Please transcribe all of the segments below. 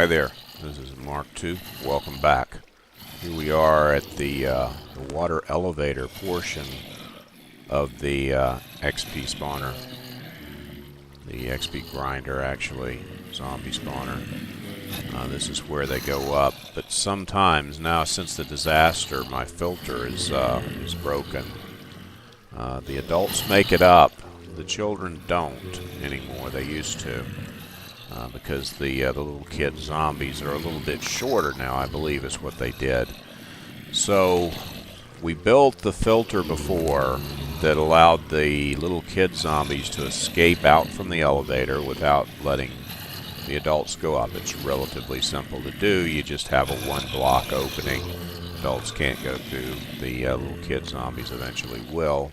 there, this is Mark II. Welcome back. Here we are at the water elevator portion of the XP spawner. The XP grinder, actually, zombie spawner. This is where they go up, but sometimes now, since the disaster, my filter is broken. The adults make it up. The children don't anymore. They used to. Because the little kid zombies are a little bit shorter now, I believe is what they did. So we built the filter before that allowed the little kid zombies to escape out from the elevator without letting the adults go up. It's relatively simple to do. You just have a one block opening. Adults can't go through. The little kid zombies eventually will.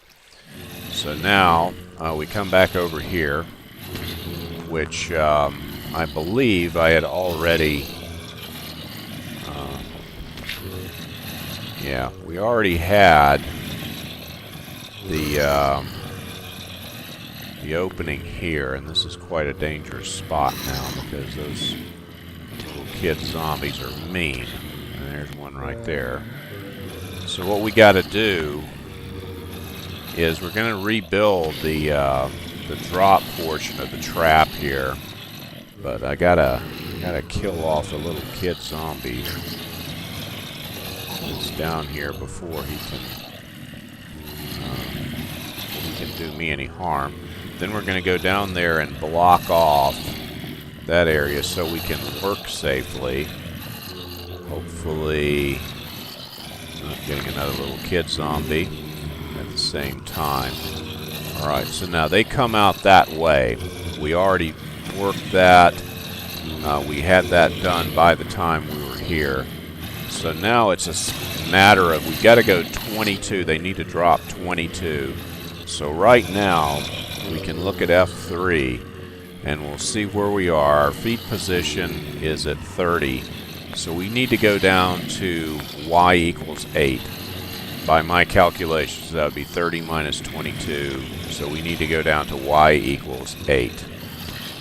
So now we come back over here, which I believe I had already, yeah, we already had the opening here, and this is quite a dangerous spot now because those little kid zombies are mean. And there's one right there. So what we got to do is we're going to rebuild the drop portion of the trap here. But I gotta kill off a little kid zombie that's down here before he can do me any harm. Then we're gonna go down there and block off that area so we can work safely. Hopefully not getting another little kid zombie at the same time. Alright, so now they come out that way. We already worked that. We had that done by the time we were here. So now it's a matter of, we got to go 22. They need to drop 22. So right now we can look at F3 and we'll see where we are. Our feet position is at 30. So we need to go down to y equals 8. By my calculations, that would be 30 minus 22. So we need to go down to y equals 8.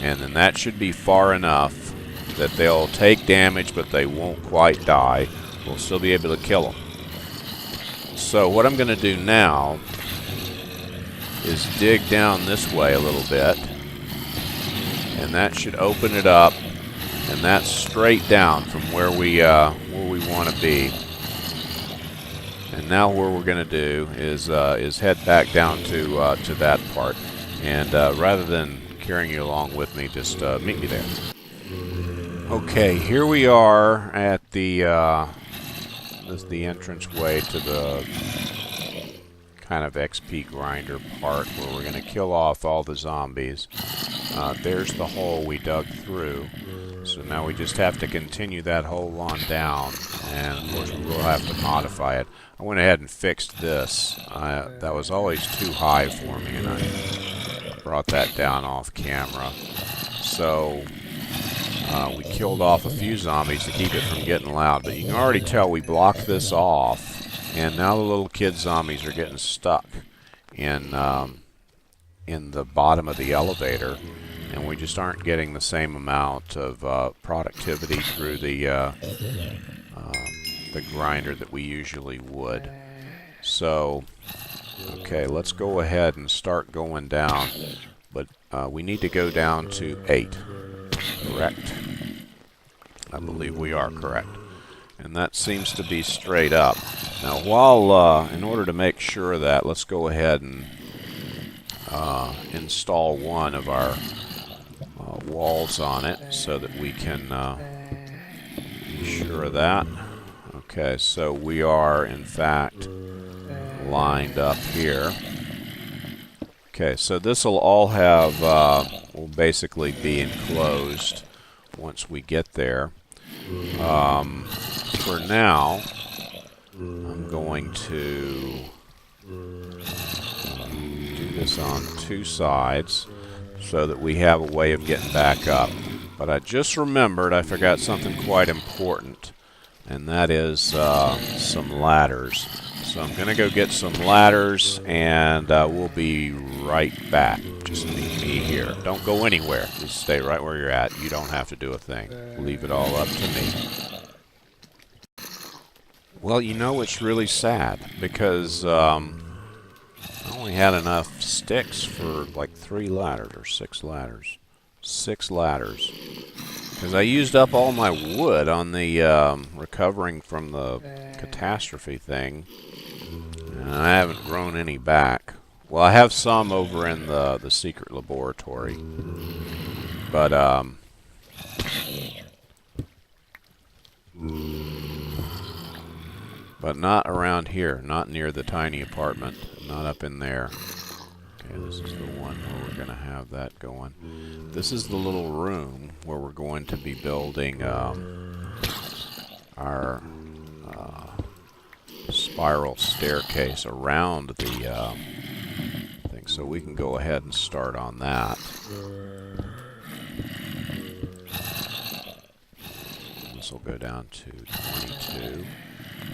And then that should be far enough that they'll take damage, but they won't quite die. We'll still be able to kill them. So what I'm going to do now is dig down this way a little bit. And that should open it up. And that's straight down from where we want to be. And now what we're going to do is head back down to that part. And rather than carrying you along with me, just meet me there. Okay, here we are at the this is the entrance way to the kind of XP grinder part where we're going to kill off all the zombies. There's the hole we dug through. So now we just have to continue that hole on down, and of course we will have to modify it. I went ahead and fixed this. That was always too high for me, and I brought that down off camera. So we killed off a few zombies to keep it from getting loud, but you can already tell we blocked this off, and now the little kid zombies are getting stuck in the bottom of the elevator, and we just aren't getting the same amount of productivity through the grinder that we usually would. So okay, let's go ahead and start going down, but we need to go down to 8. Correct? I believe we are correct. And that seems to be straight up. Now, while in order to make sure of that, let's go ahead and install one of our walls on it so that we can be sure of that. Okay, so we are, in fact, lined up here. Okay, so this will all have, will basically be enclosed once we get there. For now, I'm going to do this on 2 sides so that we have a way of getting back up. But I just remembered I forgot something quite important. and that is some ladders. So I'm going to go get some ladders, and we'll be right back. Just meet me here. Don't go anywhere. Just stay right where you're at. You don't have to do a thing. Leave it all up to me. Well, you know, it's really sad because I only had enough sticks for like 3 ladders or 6 ladders. 6 ladders. Because I used up all my wood on the recovering from the catastrophe thing. And I haven't grown any back. Well, I have some over in the secret laboratory. But, not around here. Not near the tiny apartment. Not up in there. Okay, this is the one where we're going to have that going. This is the little room where we're going to be building our spiral staircase around the thing. So we can go ahead and start on that. This will go down to 22.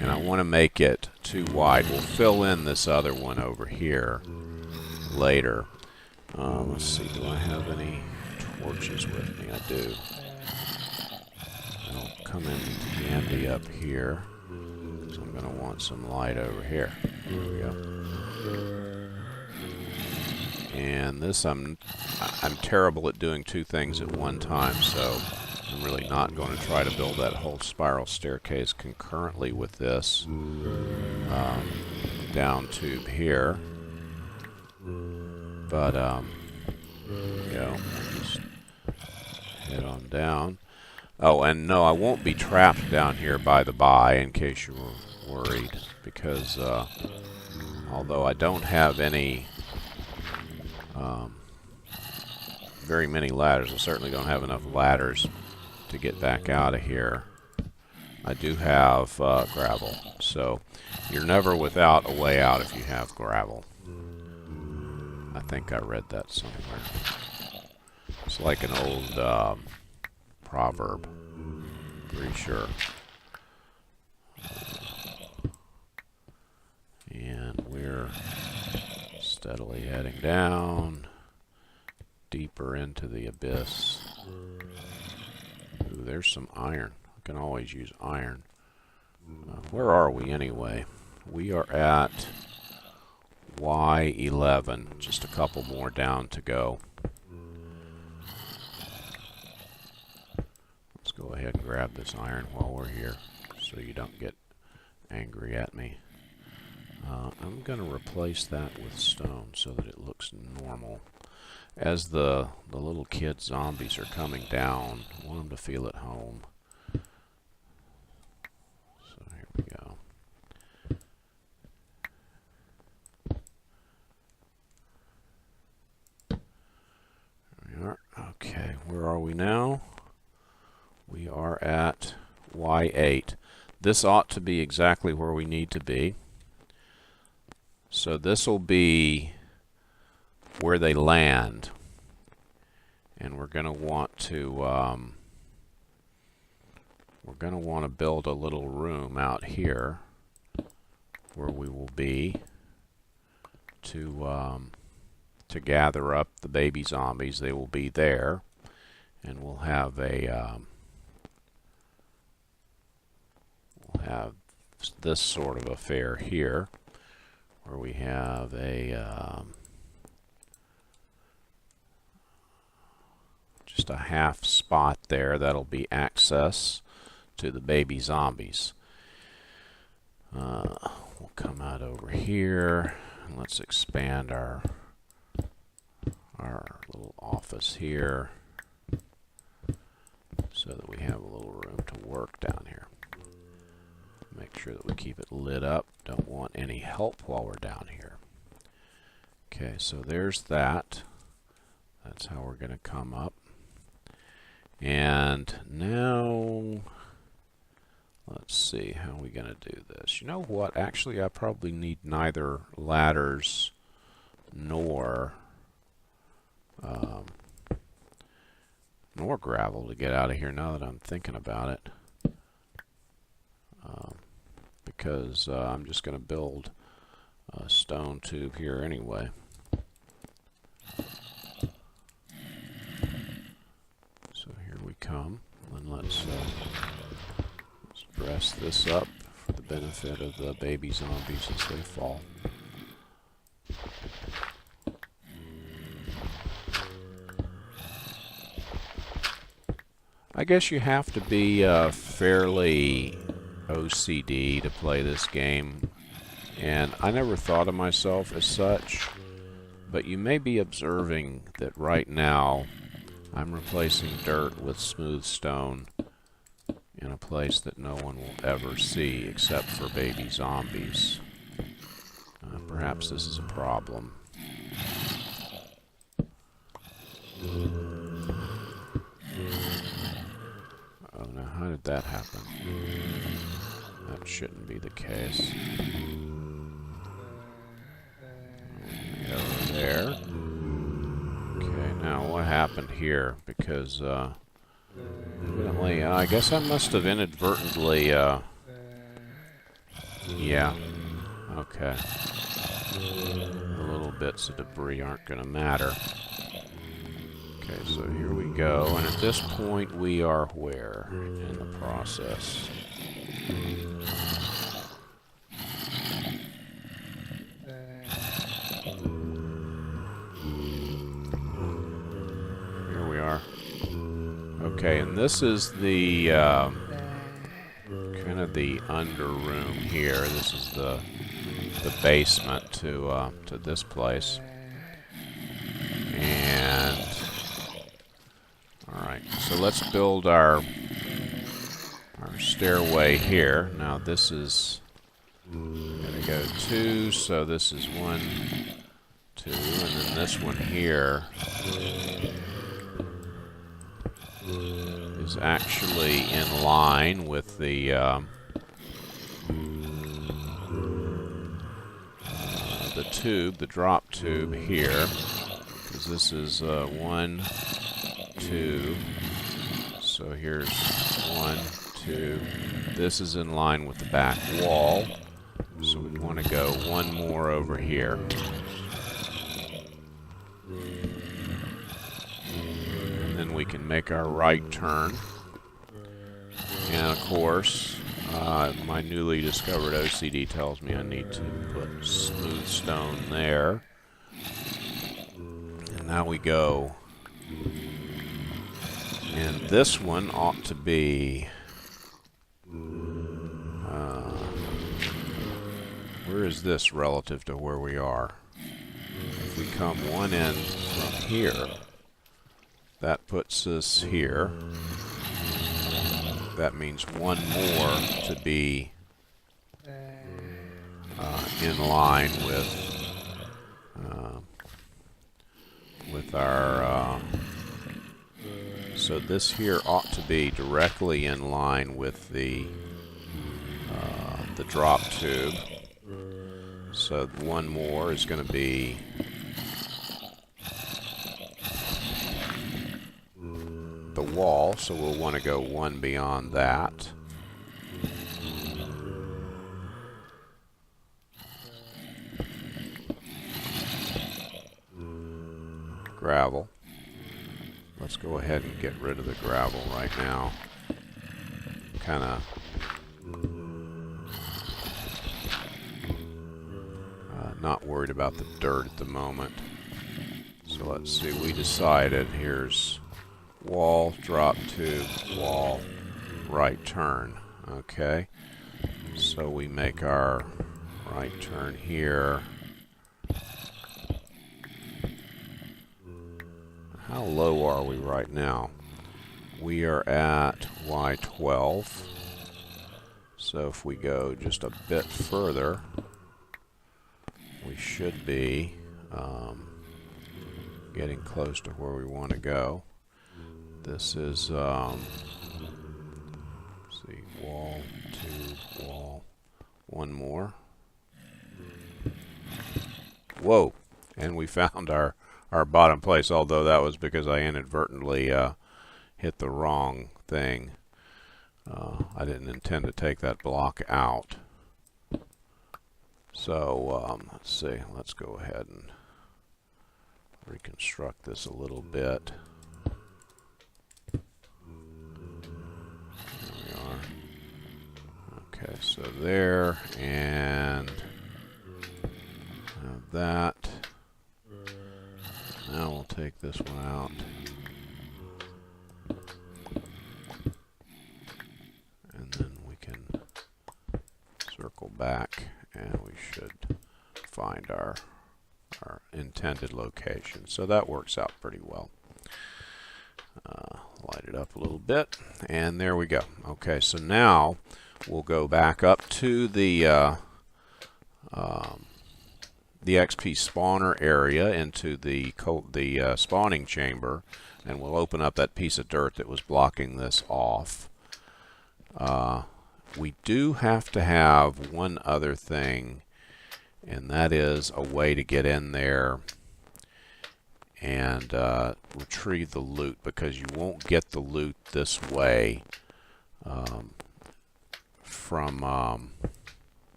And I want to make it too wide. We'll fill in this other one over here later. Let's see, do I have any torches with me? I do. I'll come in handy up here. So I'm going to want some light over here. There we go. And this, I'm terrible at doing 2 things at one time, so I'm really not going to try to build that whole spiral staircase concurrently with this down tube here. But, there we go. Just head on down. Oh, and no, I won't be trapped down here by the by, in case you were worried, because although I don't have any very many ladders, I certainly don't have enough ladders to get back out of here. I do have gravel, so you're never without a way out if you have gravel. I think I read that somewhere. It's like an old proverb. Pretty sure. And we're steadily heading down, deeper into the abyss. Ooh, there's some iron. I can always use iron. Where are we anyway? We are at Y11. Just a couple more down to go. Let's go ahead and grab this iron while we're here so you don't get angry at me. I'm going to replace that with stone so that it looks normal. As the little kid zombies are coming down, I want them to feel at home. So here we go. There we are. Okay, where are we now? We are at Y8. This ought to be exactly where we need to be. So this will be where they land, and we're going to want to build a little room out here where we will be to gather up the baby zombies. They will be there, and we'll have a we'll have this sort of affair here where we have a just a half spot there. That'll be access to the baby zombies. We'll come out over here and let's expand our little office here so that we have a little room to work down here. Make sure that we keep it lit up. Don't want any help while we're down here. Okay, so there's that. That's how we're going to come up. And now, let's see, how are we going to do this? You know what? Actually, I probably need neither ladders nor gravel to get out of here now that I'm thinking about it. because I'm just going to build a stone tube here anyway. So here we come, and let's dress this up for the benefit of the baby zombies as they fall. I guess you have to be fairly OCD to play this game, and I never thought of myself as such, but you may be observing that right now I'm replacing dirt with smooth stone in a place that no one will ever see except for baby zombies. Perhaps this is a problem. Oh, now how did that happen? That shouldn't be the case. Over there. Okay, now what happened here? Because, evidently, I guess I must have inadvertently, yeah. Okay. The little bits of debris aren't going to matter. Okay, so here we go, and at this point we are where in the process? Here we are. Okay, and this is the kind of the under room here. This is the basement to this place, and all right. So let's build our stairway here. Now this is gonna go 2, so this is 1, 2, and then this one here is actually in line with the tube, the drop tube here, because this is 1, 2. So here's 1, 2. This is in line with the back wall, so we want to go one more over here. And then we can make our right turn. And of course, my newly discovered OCD tells me I need to put smooth stone there. And now we go. And this one ought to be... where is this relative to where we are? If we come one end from here, that puts us here. That means one more to be in line with our... so this here ought to be directly in line with the drop tube. So one more is going to be the wall, so we'll want to go one beyond that. Gravel. Let's go ahead and get rid of the gravel right now. Kind of not worried about the dirt at the moment. So let's see, we decided here's wall, drop tube, wall, right turn. Okay, so we make our right turn here. How low are we right now? We are at Y12. So if we go just a bit further, we should be getting close to where we want to go. This is, let's see, wall, tube, wall, one more. Whoa! And we found our bottom place, although that was because I inadvertently hit the wrong thing. I didn't intend to take that block out. So let's see. Let's go ahead and reconstruct this a little bit. There we are. Okay, so there, and have that. Now we'll take this one out. And then we can circle back and we should find our intended location. So that works out pretty well. Light it up a little bit, and there we go. Okay, so now we'll go back up to the XP spawner area into the spawning chamber, and we'll open up that piece of dirt that was blocking this off. We do have to have one other thing, and that is a way to get in there and retrieve the loot, because you won't get the loot this way from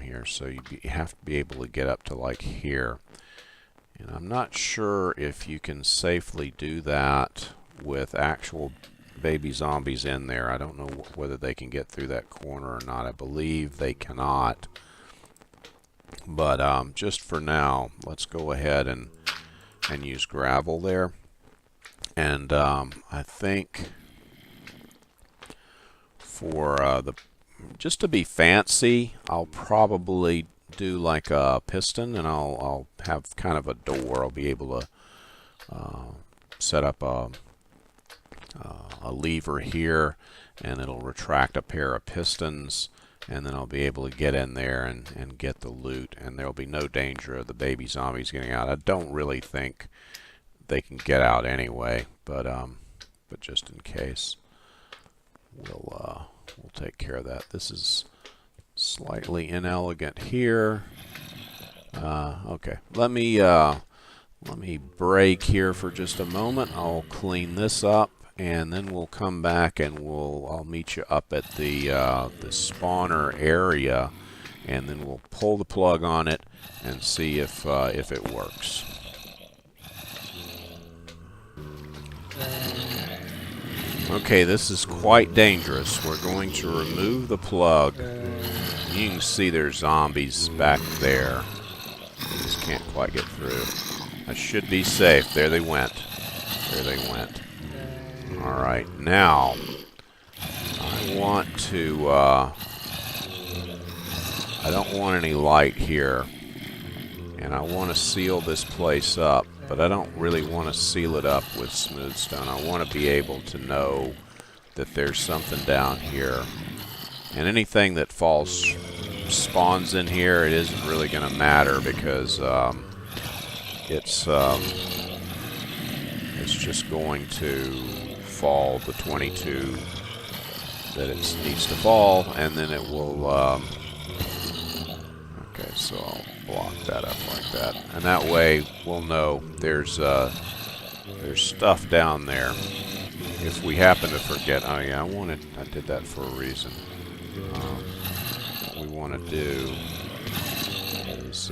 here. So you have to be able to get up to like here, and I'm not sure if you can safely do that with actual baby zombies in there. I don't know whether they can get through that corner or not. I believe they cannot, but just for now, let's go ahead and use gravel there. And I think for just to be fancy, I'll probably do like a piston, and I'll have kind of a door. I'll be able to set up a lever here, and it'll retract a pair of pistons, and then I'll be able to get in there and get the loot, and there'll be no danger of the baby zombies getting out. I don't really think they can get out anyway, but just in case, we'll take care of that. This is slightly inelegant here. Okay, let me break here for just a moment. I'll clean this up, and then we'll come back and I'll meet you up at the spawner area, and then we'll pull the plug on it and see if it works. Okay, this is quite dangerous. We're going to remove the plug. You can see there's zombies back there. I just can't quite get through. I should be safe. There they went. There they went. Alright, now I want to I don't want any light here, and I want to seal this place up, but I don't really want to seal it up with smooth stone. I want to be able to know that there's something down here, and anything that spawns in here, it isn't really going to matter, because it's just going to fall the 22 that it needs to fall, and then it will okay, so I'll block that up like that, and that way we'll know there's stuff down there. If we happen to forget, oh yeah, I did that for a reason. What we want to do is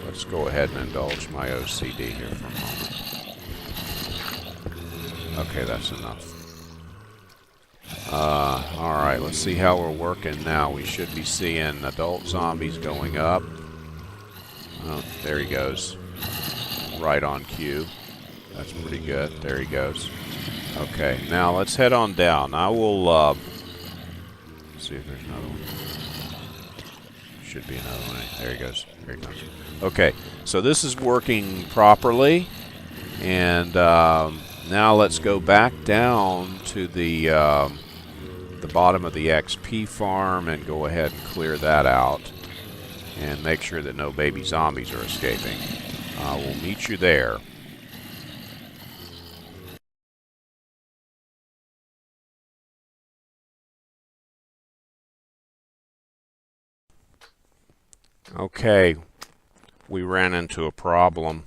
let's go ahead and indulge my OCD here for a moment. Okay, that's enough. Alright, let's see how we're working now. We should be seeing adult zombies going up. Oh, there he goes. Right on cue. That's pretty good. There he goes. Okay, now let's head on down. I will see if there's another one. Should be another one. There he goes. There he comes. Okay, so this is working properly, and now let's go back down to the bottom of the XP farm and go ahead and clear that out and make sure that no baby zombies are escaping. We'll meet you there. Okay, we ran into a problem.